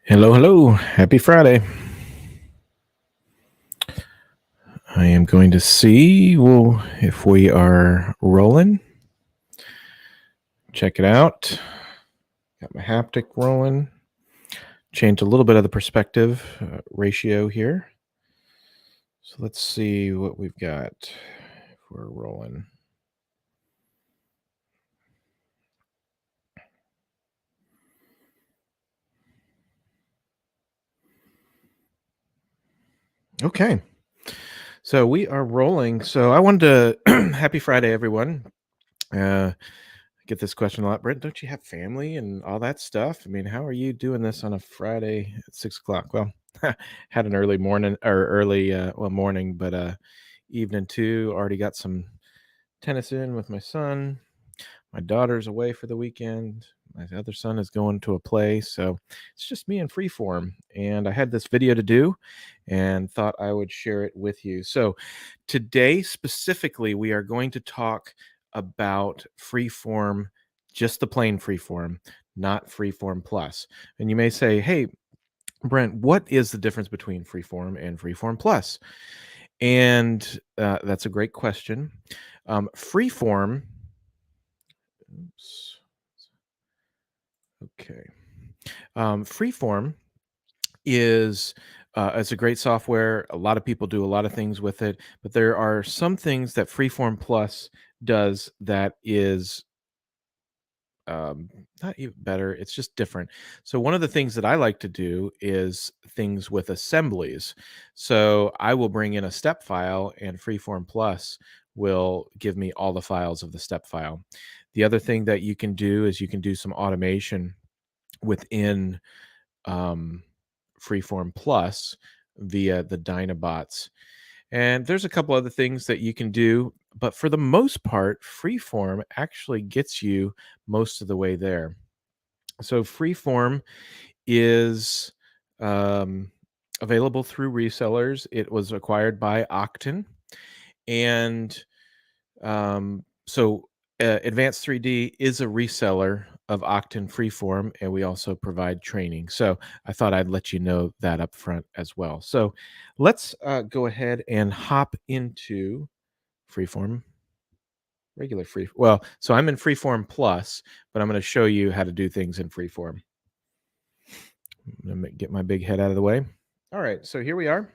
Hello, hello. Happy Friday. I am going to see if we are rolling. Check it out. Got my haptic rolling. Change a little bit of the perspective ratio here. So let's see what we've got if we're rolling. Okay. So we are rolling. So I wanted to happy Friday, everyone. Get this question a lot. Brent, don't you have family and all that stuff? I mean, how are you doing this on a Friday at 6 o'clock? Well, had an early morning or early, morning, but evening too. Already got some tennis in with my son. My daughter's away for the weekend. My other son is going to a play. So it's just me and Freeform. And I had this video to do and thought I would share it with you. So today, specifically, we are going to talk about Freeform, just the plain Freeform, not Freeform Plus. And you may say, hey, Brent, what is the difference between Freeform and Freeform Plus? And that's a great question. Freeform, oops, okay. Freeform is it's a great software. A lot of people do a lot of things with it, but there are some things that Freeform Plus does that is um, not even better. It's just different. So one of the things that I like to do is things with assemblies. So I will bring in a step file, and Freeform Plus will give me all the files of the step file. The other thing that you can do is you can do some automation within um, Freeform Plus via the Dynabots. And there's a couple other things that you can do, but for the most part, Freeform actually gets you most of the way there. So Freeform is um, available through resellers. It was acquired by Oqton, and so Advanced 3D is a reseller of Oqton Freeform, and we also provide training. So I thought I'd let you know that up front as well. So let's go ahead and hop into Freeform, regular free. Well, so I'm in Freeform Plus, but I'm going to show you how to do things in Freeform. I'm going to get my big head out of the way. All right, so here we are.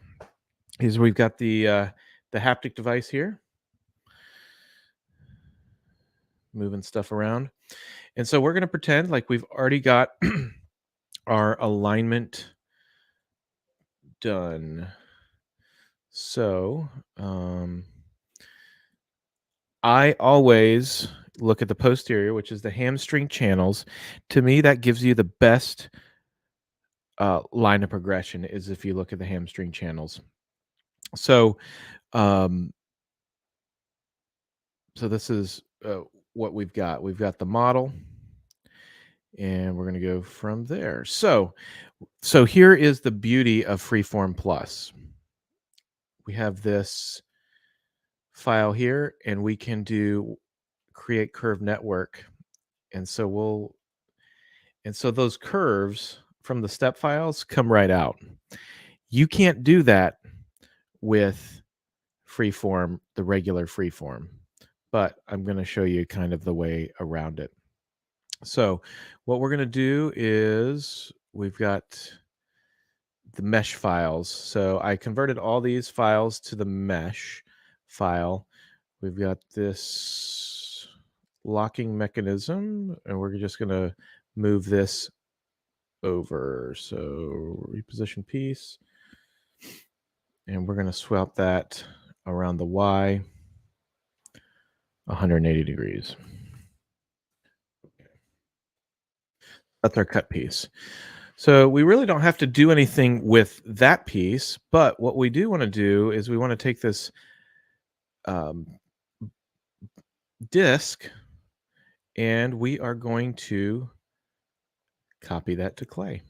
We've got the haptic device here, moving stuff around. And so we're going to pretend like we've already got our alignment done. So I always look at the posterior, which is the hamstring channels. To me, that gives you the best line of progression is if you look at the hamstring channels. So, um, so this is what we've got. We've got the model, and we're going to go from there. So here is the beauty of Freeform Plus. We have this file here, and we can do create curve network. And so those curves from the step files come right out. You can't do that with Freeform, the regular Freeform, but I'm going to show you kind of the way around it. So what we're going to do is we've got the mesh files. So I converted all these files to the mesh file. We've got this locking mechanism, and we're just going to move this over. So reposition piece, and we're going to swap that around the Y 180 degrees. That's our cut piece. So we really don't have to do anything with that piece, but what we do want to do is we want to take this disc, and we are going to copy that to clay.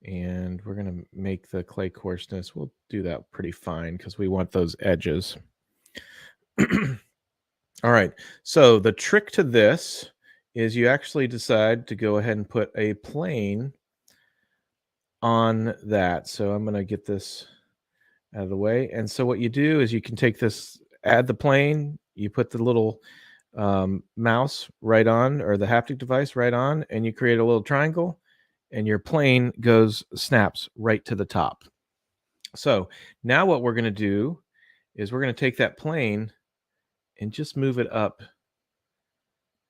And we're going to make the clay coarseness. We'll do that pretty fine because we want those edges. All right. So the trick to this is you actually decide to go ahead and put a plane on that. So I'm going to get this out of the way. And so what you do is you can take this, add the plane, you put the little mouse right on, or the haptic device right on, and you create a little triangle, and your plane snaps right to the top. So now what we're going to do is we're going to take that plane and just move it up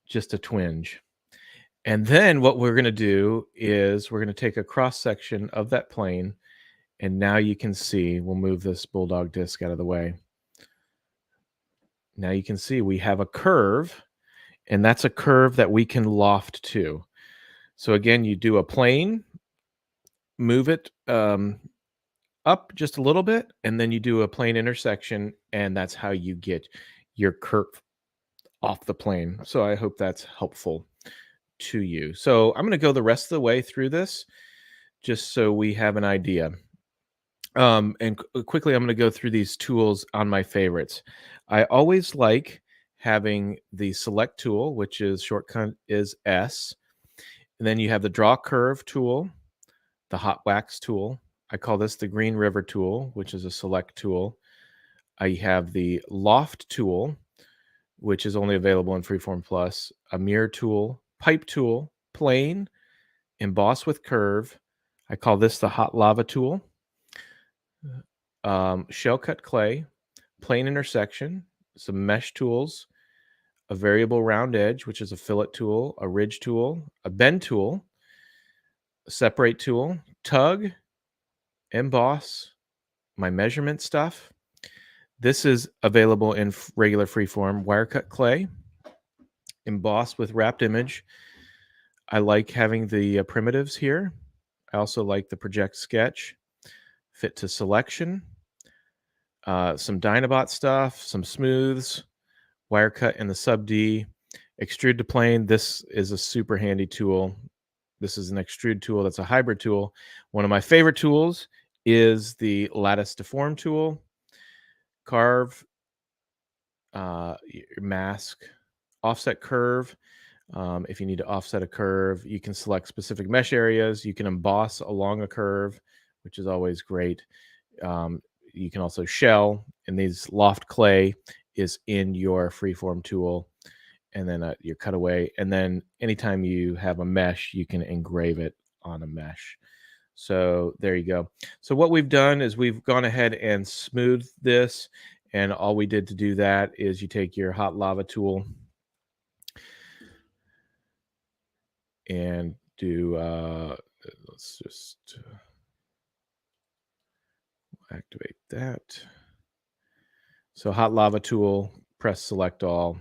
just a twinge. And then what we're going to do is we're going to take a cross section of that plane. And now you can see, we'll move this bulldog disc out of the way. Now you can see we have a curve, and that's a curve that we can loft to. So again, you do a plane, move it up just a little bit, and then you do a plane intersection, and that's how you get your curve off the plane. So I hope that's helpful to you. So I'm going to go the rest of the way through this just so we have an idea. And quickly, I'm going to go through these tools on my favorites. I always like having the select tool, which is shortcut is S. And then you have the draw curve tool, the hot wax tool. I call this the Green River tool, which is a select tool. I have the loft tool, which is only available in Freeform Plus, a mirror tool, pipe tool, plane, emboss with curve. I call this the hot lava tool. Shell cut clay, plane intersection, some mesh tools, a variable round edge, which is a fillet tool, a ridge tool, a bend tool, a separate tool, tug, emboss, my measurement stuff. This is available in regular freeform, wire cut clay, emboss with wrapped image. I like having the primitives here. I also like the project sketch, fit to selection, some Dynabot stuff, some smooths, wire cut in the sub D, extrude to plane. This is a super handy tool. This is an extrude tool that's a hybrid tool. One of my favorite tools is the lattice deform tool. Carve, mask, offset curve. If you need to offset a curve, you can select specific mesh areas. You can emboss along a curve, which is always great. You can also shell, and these loft clay is in your freeform tool, and then your cutaway. And then anytime you have a mesh, you can engrave it on a mesh. So there you go. So what we've done is we've gone ahead and smoothed this, and all we did to do that is you take your hot lava tool and do, let's just activate that. So hot lava tool, press select all,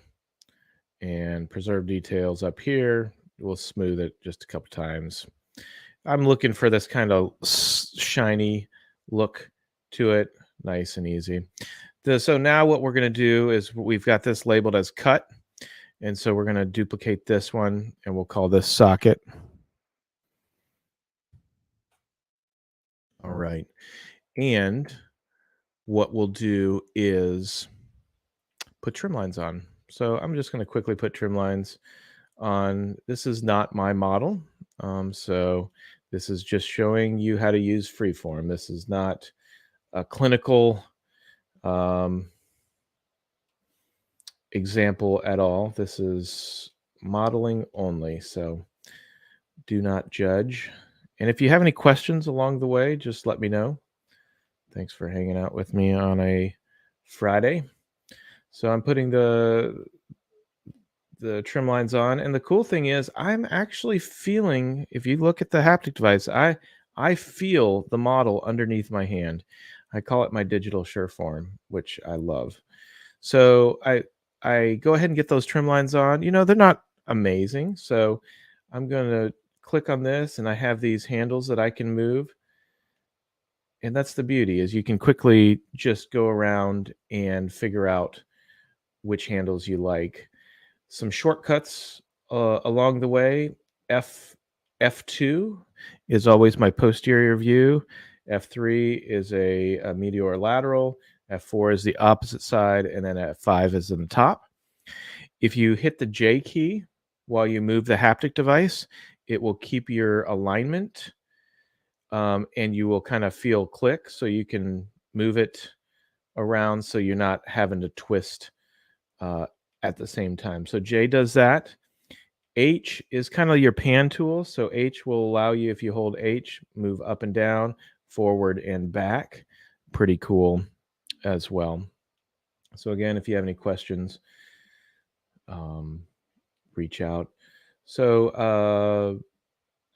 and preserve details up here. We'll smooth it just a couple times. I'm looking for this kind of shiny look to it, nice and easy. So now what we're going to do is we've got this labeled as cut. And so we're going to duplicate this one, and we'll call this socket. All right. And what we'll do is put trim lines on. So I'm just going to quickly put trim lines on. This is not my model. So this is just showing you how to use Freeform. This is not a clinical example at all. This is modeling only. So do not judge. And if you have any questions along the way, just let me know. Thanks for hanging out with me on a Friday. So I'm putting the trim lines on, and the cool thing is I'm actually feeling, if you look at the haptic device, I feel the model underneath my hand. I call it my digital Sureform, which I love. So I go ahead and get those trim lines on. You know, they're not amazing, so I'm going to click on this, and I have these handles that I can move. And that's the beauty, is you can quickly just go around and figure out which handles you like. Some shortcuts along the way. F2 is always my posterior view. F3 is a medial lateral. F4 is the opposite side, and then F5 is in the top. If you hit the J key while you move the haptic device, it will keep your alignment and you will kind of feel click, so you can move it around so you're not having to twist uh, at the same time. So J does that. H is kind of your pan tool. So H will allow you, if you hold H, move up and down, forward and back. Pretty cool as well. So again, if you have any questions, um, reach out. So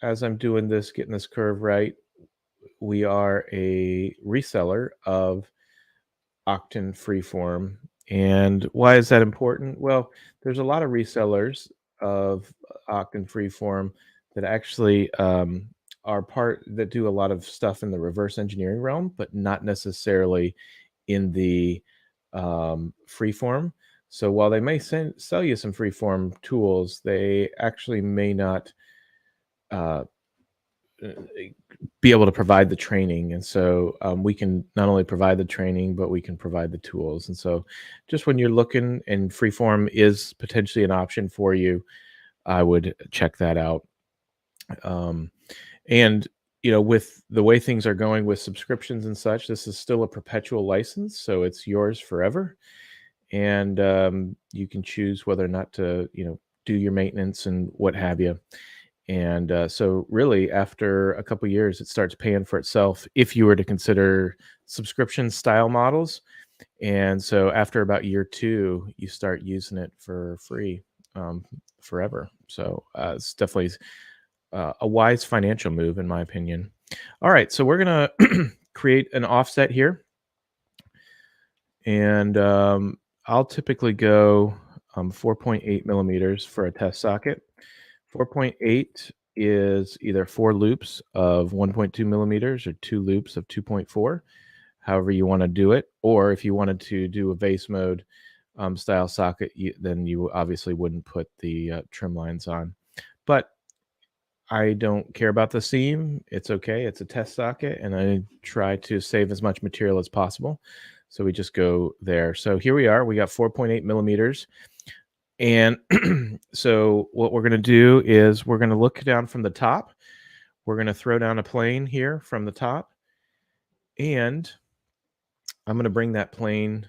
as I'm doing this, getting this curve right, we are a reseller of Oqton Freeform. And why is that important? Well, there's a lot of resellers of Oqton Freeform that actually are part that do a lot of stuff in the reverse engineering realm, but not necessarily in the freeform. So while they may sell you some freeform tools, they actually may not uh, be able to provide the training. And so we can not only provide the training, but we can provide the tools. And so just when you're looking and freeform is potentially an option for you, I would check that out. And with the way things are going with subscriptions and such, this is still a perpetual license, so it's yours forever. And you can choose whether or not to do your maintenance and what have you. And so really after a couple years it starts paying for itself if you were to consider subscription style models. And so after about year 2 you start using it for free forever. So it's definitely a wise financial move in my opinion. All right, so we're gonna create an offset here. And I'll typically go 4.8 millimeters for a test socket. 4.8 is either 4 loops of 1.2 millimeters or 2 loops of 2.4, however you want to do it. Or if you wanted to do a vase mode style socket, then you obviously wouldn't put the trim lines on. But I don't care about the seam. It's okay. It's a test socket, and I try to save as much material as possible. So we just go there. So here we are. We got 4.8 millimeters. And so what we're going to do is we're going to look down from the top. We're going to throw down a plane here from the top. And I'm going to bring that plane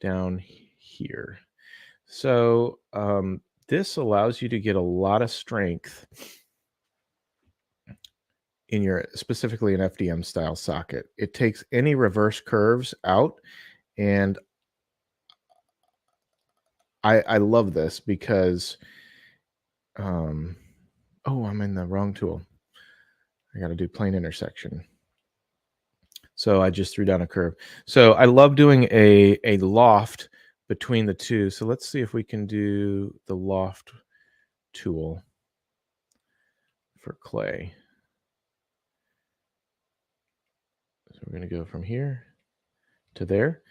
down here. So this allows you to get a lot of strength in your specifically an FDM style socket. It takes any reverse curves out. And I love this because oh, I'm in the wrong tool. I got to do plane intersection. So I just threw down a curve. So I love doing a loft between the two. So let's see if we can do the loft tool for clay. So we're going to go from here to there.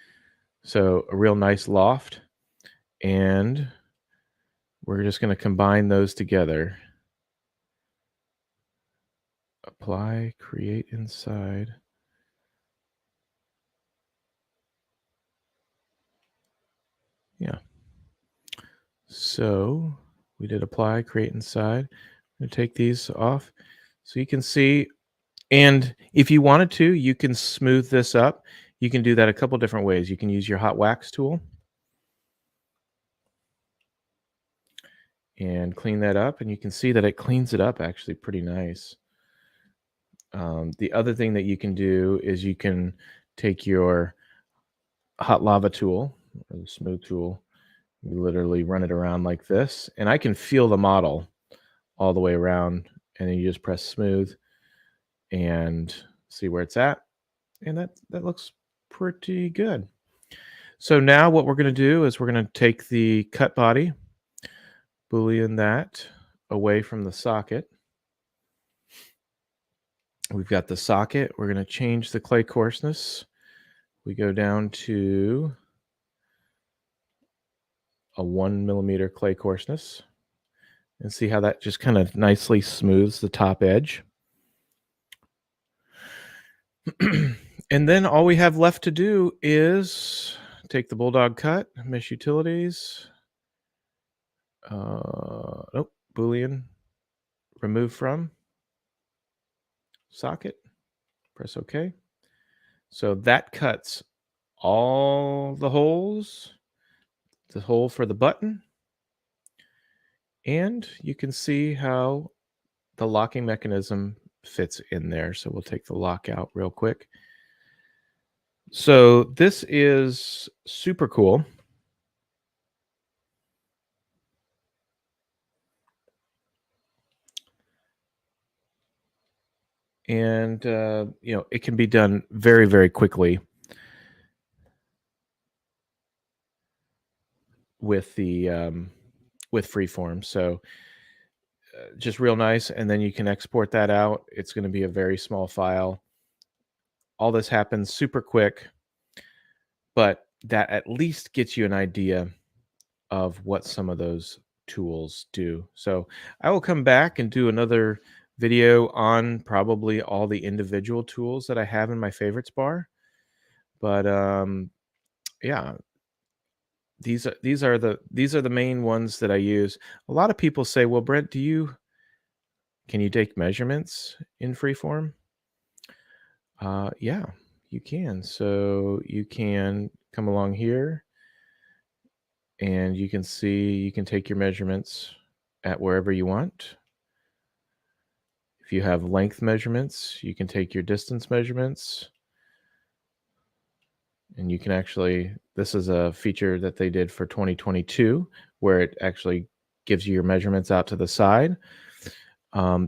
So a real nice loft. And we're just going to combine those together. Apply, create inside. Yeah. So we did apply, create inside. I'm going to take these off so you can see. And if you wanted to, you can smooth this up. You can do that a couple different ways. You can use your hot wax tool and clean that up. And you can see that it cleans it up actually pretty nice. The other thing that you can do is you can take your hot lava tool or the smooth tool. You literally run it around like this. And I can feel the model all the way around. And then you just press smooth and see where it's at. And that looks pretty good. So now what we're going to do is we're going to take the cut body, Boolean that away from the socket. We've got the socket. We're going to change the clay coarseness. We go down to a 1 millimeter clay coarseness and see how that just kind of nicely smooths the top edge. And then all we have left to do is take the Bulldog cut, mesh utilities, nope, Boolean, remove from, socket, press OK. So that cuts all the holes, the hole for the button, and you can see how the locking mechanism fits in there. So we'll take the lock out real quick. So this is super cool. And, it can be done very, very quickly with the with Freeform. So just real nice. And then you can export that out. It's going to be a very small file. All this happens super quick, but that at least gets you an idea of what some of those tools do. So I will come back and do another video on probably all the individual tools that I have in my favorites bar. But yeah, these are the main ones that I use. A lot of people say, "Well, Brent, can you take measurements in Freeform?" Yeah, you can. So you can come along here and you can see you can take your measurements at wherever you want. If you have length measurements, you can take your distance measurements. And you can actually, this is a feature that they did for 2022, where it actually gives you your measurements out to the side.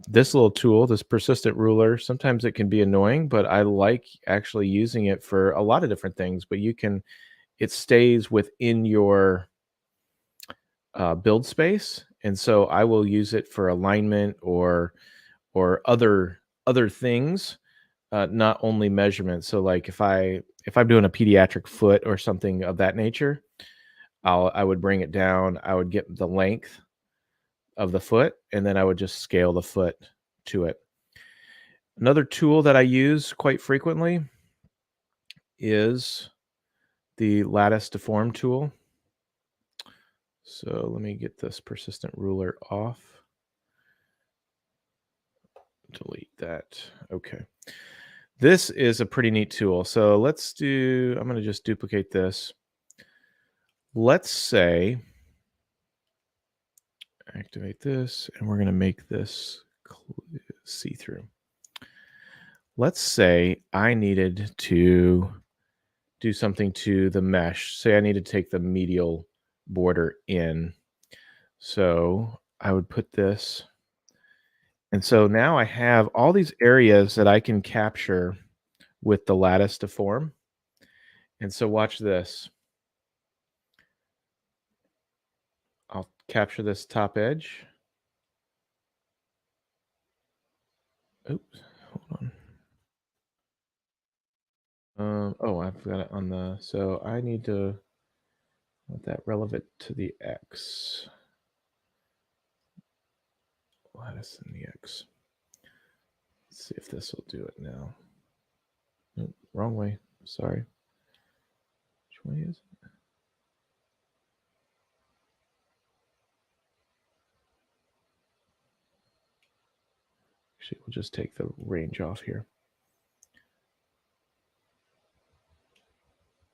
This little tool, this persistent ruler, sometimes it can be annoying, but I like actually using it for a lot of different things. But it stays within your build space, and so I will use it for alignment or other things, not only measurements. So like if I'm doing a pediatric foot or something of that nature, I would bring it down. I would get the length of the foot, and then I would just scale the foot to it. Another tool that I use quite frequently is the lattice deform tool. So let me get this persistent ruler off. Delete that. Okay. This is a pretty neat tool. So I'm going to just duplicate this. Let's say, activate this, and we're going to make this see-through. Let's say I needed to do something to the mesh. Say I need to take the medial border in. So I would put this. And so now I have all these areas that I can capture with the lattice deform. And so watch this. I'll capture this top edge. Oops, hold on. Oh, I've got it on the, so I need to want that relevant to the X. Lattice in the X. Let's see if this will do it now. Nope, wrong way. Sorry. Which way is it? Actually, we'll just take the range off here.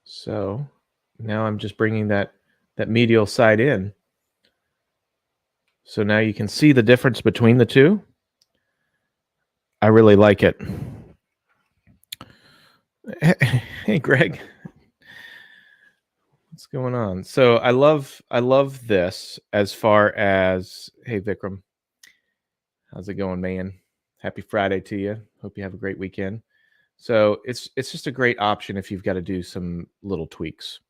So now I'm just bringing that medial side in. So now you can see the difference between the two. I really like it. Hey, Greg. What's going on? So I love this as far as, hey, Vikram. How's it going, man? Happy Friday to you. Hope you have a great weekend. So it's just a great option if you've got to do some little tweaks.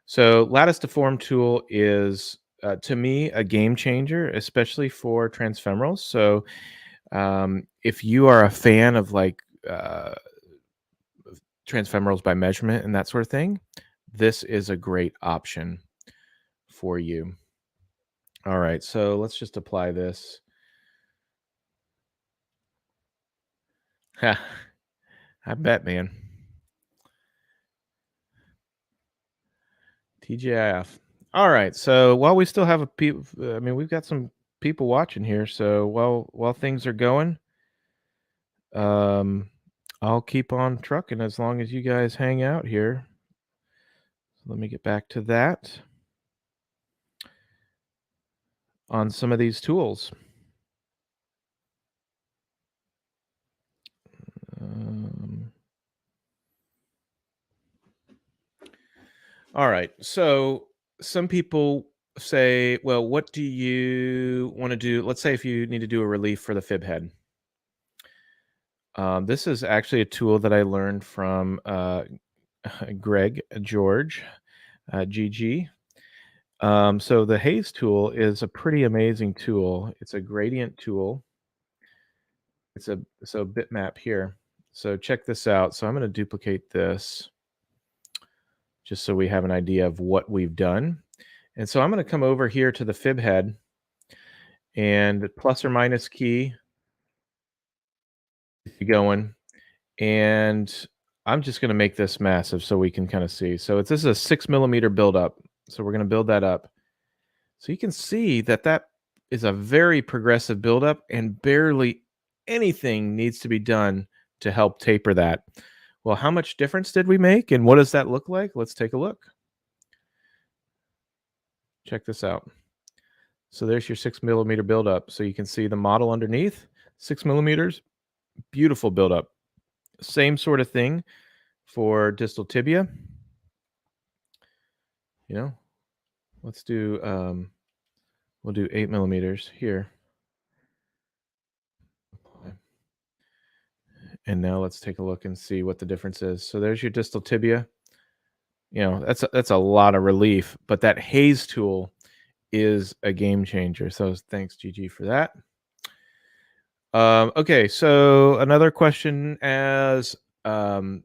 So lattice deform tool is, to me, a game changer, especially for transfemorals. So if you are a fan of like transfemorals by measurement and that sort of thing, this is a great option for you. All right, so let's just apply this. Ha, I bet, man. TGIF. All right, so while we still have we've got some people watching here. So while things are going, Um, I'll keep on trucking as long as you guys hang out here. Let me get back to that on some of these tools. Um, all right. So some people say, well, what do you want to do? Let's say if you need to do a relief for the fib head. This is actually a tool that I learned from Greg George, GG. So the haze tool is a pretty amazing tool. It's a gradient tool. It's a bitmap here. So check this out. So I'm going to duplicate this just so we have an idea of what we've done. And so I'm going to come over here to the fib head and plus or minus key going. And I'm just going to make this massive so we can kind of see. So this is a 6 millimeter buildup. So we're going to build that up. So you can see that that is a very progressive buildup and barely anything needs to be done to help taper that. Well, how much difference did we make and what does that look like? Let's take a look. Check this out. So there's your 6 millimeter buildup. So you can see the model underneath, 6 millimeters, beautiful buildup. Same sort of thing for distal tibia. You know, let's do, we'll do 8 millimeters here. And now let's take a look and see what the difference is. So there's your distal tibia. You know, that's a lot of relief, but that haze tool is a game changer. So thanks, GG, for that. Okay, so another question as how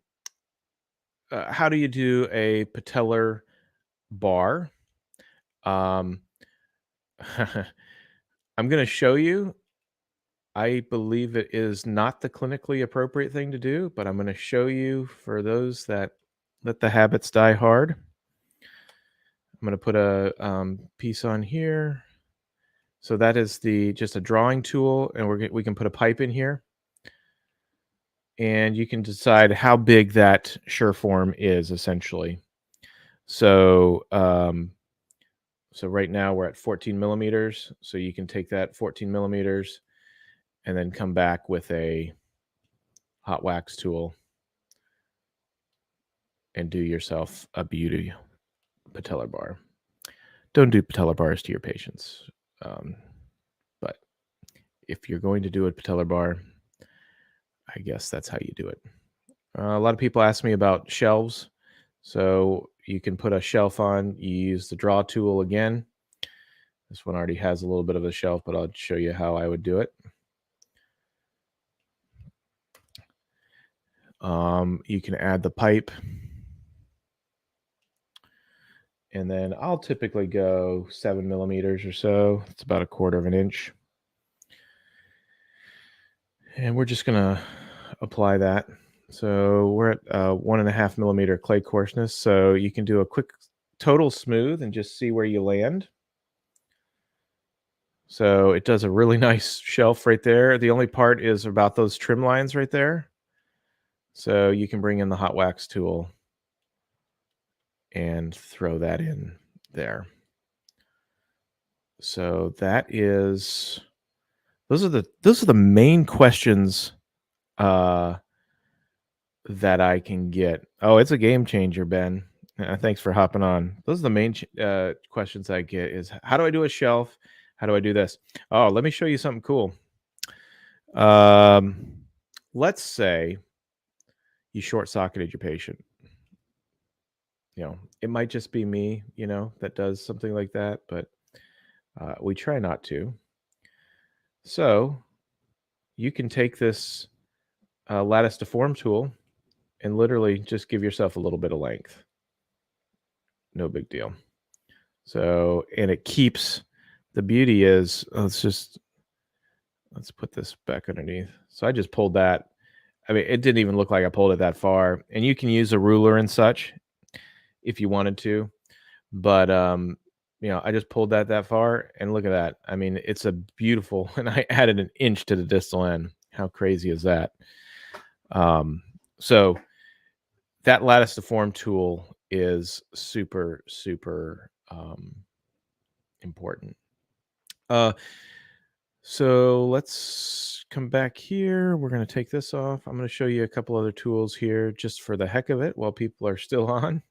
do you do a patellar bar? I'm going to show you. I believe it is not the clinically appropriate thing to do, but I'm going to show you for those that let the habits die hard. I'm going to put a piece on here. So that is just a drawing tool, and we can put a pipe in here, and you can decide how big that Sureform is essentially. So so right now we're at 14 millimeters. So you can take that 14 millimeters and then come back with a hot wax tool and do yourself a beauty patellar bar. Don't do patellar bars to your patients. But if you're going to do a patellar bar, I guess that's how you do it. A lot of people ask me about shelves. So you can put a shelf on, you use the draw tool again. This one already has a little bit of a shelf, but I'll show you how I would do it. You can add the pipe. And then I'll typically go 7 millimeters or so. It's about 1/4 of an inch. And we're just going to apply that. So we're at 1.5 millimeter clay coarseness. So you can do a quick total smooth and just see where you land. So it does a really nice shelf right there. The only part is about those trim lines right there. So you can bring in the hot wax tool and throw that in there. So that is those are the main questions that I can get. Oh, it's a game changer, Ben. Thanks for hopping on. Those are the main questions I get is how do I do a shelf? How do I do this? Oh, let me show you something cool. Let's say you short socketed your patient. You know, it might just be me, you know, that does something like that, but we try not to. So you can take this lattice deform tool and literally just give yourself a little bit of length. No big deal. So, and it keeps, the beauty is, let's put this back underneath. So I just pulled that. I mean, it didn't even look like I pulled it that far. And you can use a ruler and such if you wanted to. But, you know, I just pulled that far and look at that. I mean, it's a beautiful, and I added an inch to the distal end. How crazy is that? So that lattice deform tool is super, super important. So let's come back here. We're going to take this off. I'm going to show you a couple other tools here just for the heck of it while people are still on.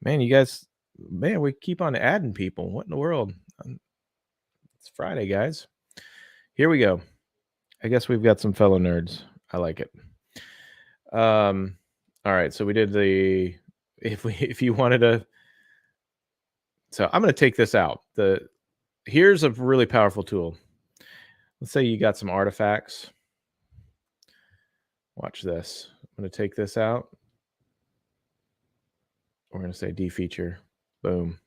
Man, you guys, man, we keep on adding people. What in the world? It's Friday, guys. Here we go. I guess we've got some fellow nerds. I like it. All right, so we did the if you wanted to, so I'm going to take this out. Here's a really powerful tool. Let's say you got some artifacts. Watch this. I'm going to take this out. We're going to say defeature. Boom.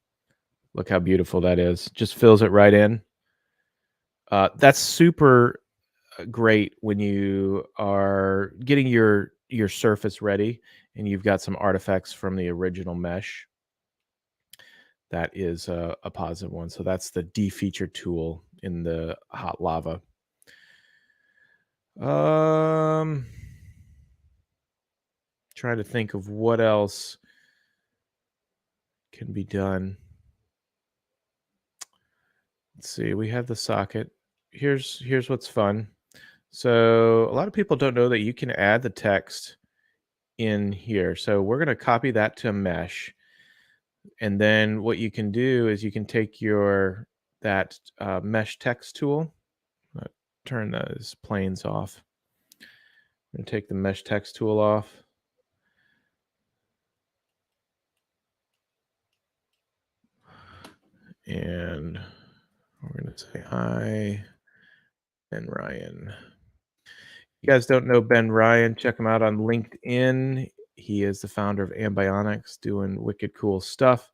Look how beautiful that is. Just fills it right in. That's super great when you are getting your surface ready and you've got some artifacts from the original mesh. That is a positive one. So that's the defeature tool in the hot lava. Trying to think of what else can be done. Let's see. We have the socket. Here's what's fun. So a lot of people don't know that you can add the text in here. So we're going to copy that to a mesh. And then what you can do is you can take that mesh text tool. Turn those planes off. I'm going to take the mesh text tool off. And we're going to say hi, Ben Ryan. You guys don't know Ben Ryan, check him out on LinkedIn. He is the founder of Ambionics, doing wicked cool stuff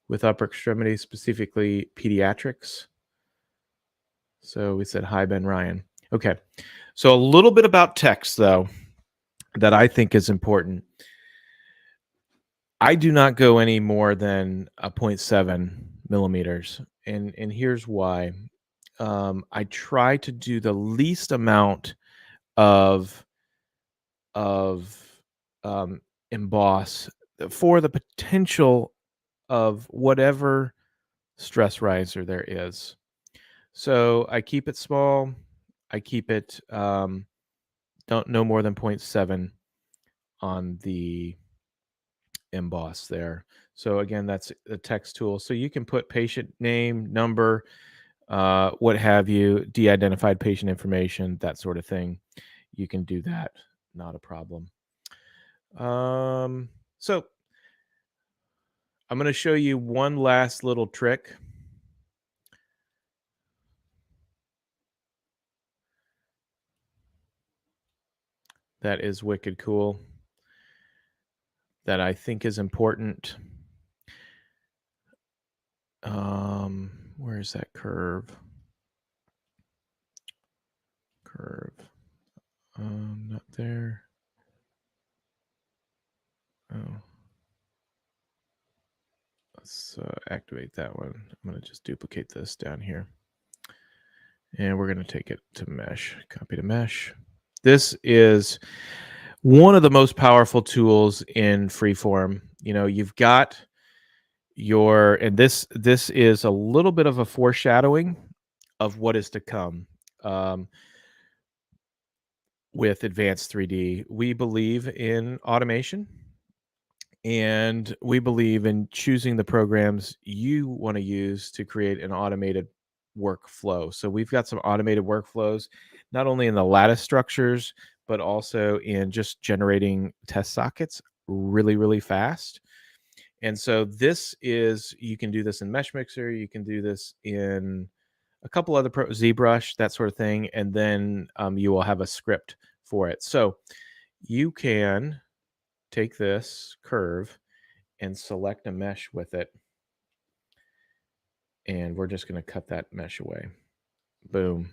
with upper extremities, specifically pediatrics. So we said hi, Ben Ryan. Okay. So a little bit about text, though, that I think is important. I do not go any more than a 0.7 millimeters. And here's why. I try to do the least amount of emboss for the potential of whatever stress riser there is. So I keep it small. I keep it don't no more than 0.7 on the emboss there. So again, that's a text tool. So you can put patient name, number, what have you, de-identified patient information, that sort of thing. You can do that, not a problem. So I'm going to show you one last little trick. That is wicked cool. That I think is important. Where is that curve? Not there. Oh. Let's activate that one. I'm going to just duplicate this down here. And we're going to take it to mesh. Copy to mesh. This is one of the most powerful tools in Freeform. You know, you've got and this is a little bit of a foreshadowing of what is to come. With advanced 3D, we believe in automation. And we believe in choosing the programs you want to use to create an automated workflow. So we've got some automated workflows, not only in the lattice structures, but also in just generating test sockets really, really fast. And so you can do this in Mesh Mixer. You can do this in a couple other ZBrush, that sort of thing. And then you will have a script for it. So you can take this curve and select a mesh with it. And we're just going to cut that mesh away. Boom.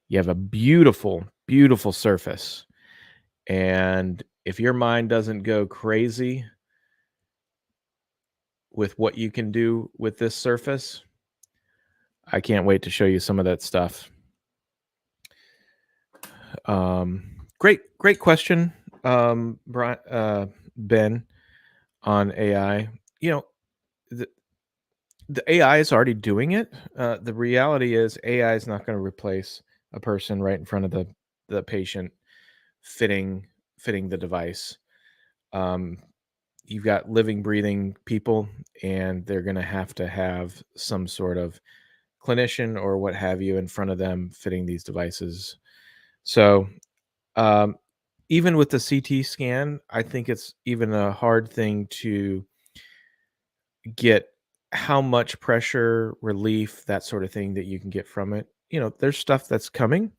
You have a beautiful, beautiful surface. And if your mind doesn't go crazy with what you can do with this surface, I can't wait to show you some of that stuff. Great question, Ben, on AI. You know, the, the AI is already doing it. The reality is AI is not going to replace a person right in front of the patient fitting fitting the device. Um, you've got living, breathing people, and they're going to have some sort of clinician or what have you in front of them fitting these devices. So, um, even with the CT scan, I think it's even a hard thing to get how much pressure relief, that sort of thing that you can get from it. There's stuff that's coming.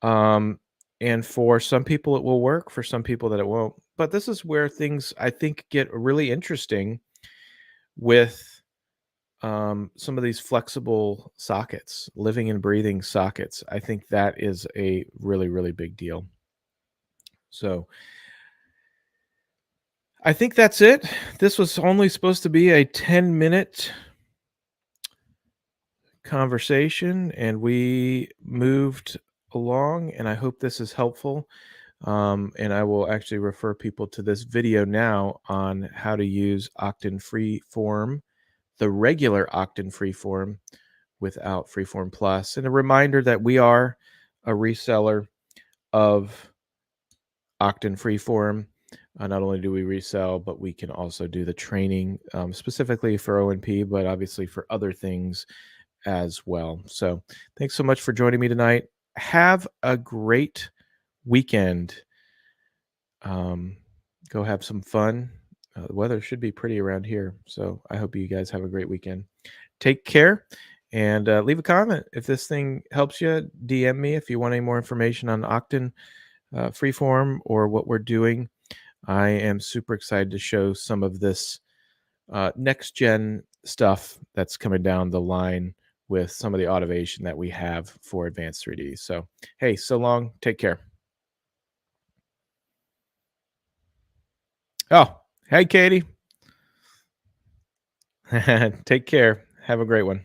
Um, and for some people it will work, for some people that it won't. But this is where things I think get really interesting with some of these flexible sockets, living and breathing sockets. I think that is a really, really big deal. So I think that's it. This was only supposed to be a 10-minute conversation, and we moved along, and I hope this is helpful. And I will actually refer people to this video now on how to use Oqton Freeform, the regular Oqton Freeform, without Freeform Plus. And a reminder that we are a reseller of Oqton Freeform. Not only do we resell, but we can also do the training specifically for O&P, but obviously for other things as well. So thanks so much for joining me tonight. Have a great weekend. Um, Go have some fun. The weather should be pretty around here. So I hope you guys have a great weekend. Take care and leave a comment. If this thing helps you, DM me if you want any more information on Oqton Freeform or what we're doing. I am super excited to show some of this next gen stuff that's coming down the line with some of the automation that we have for advanced 3D. So, hey, so long. Take care. Oh, hey, Katie. Take care. Have a great one.